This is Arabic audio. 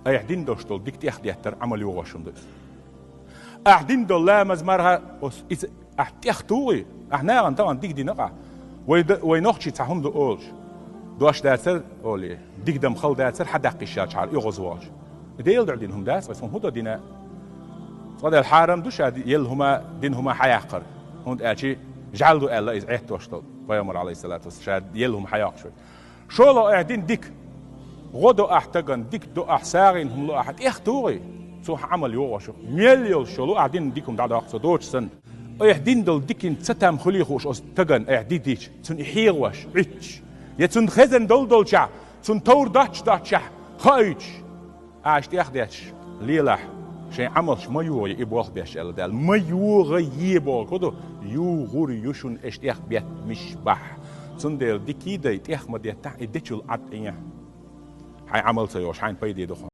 أيحدين دوشتول ديك تيختر عمل يوغشون أحدين دول لا مزمرها إذا أحتيختوي أحنا طبعا ديك دي نقع وينوخشي تاهم دو أولش دوش داتر أولي ديك دم خل داتر حد قشات شعر يغزواج ديل دعدينهم داس بس هم هدا دينا صدق الحرم دوش يلهما دينهما حياقر هند أشي جعلوا الله إذا عهد وشتل ويامر عليه الصلاة والسلام يلهم حياق شوي شو لو قاعدين ديك غدو أحتجن ديك دو أحسارين هم لو أحد إختوري سو عمل يوغشو مليون شو لو قاعدين ديكم دعدا أقصى دوش سن قاعدين دول ديكين ستام خليخوش أستجن قاعدين ديش سن إحيروش عيش يتسن خزن دول شع سن تور داتش شع خايش عاش تيخدش ليلح شيء عملش ما يوري يبغى بيش الدال ما يوري يبغى كده يوري يشون اشتياق بيت مش بح صندل دي كده يتيح ما دي تاع يدشل عد إيه هاي عمل سيوش هاي بيدي دخان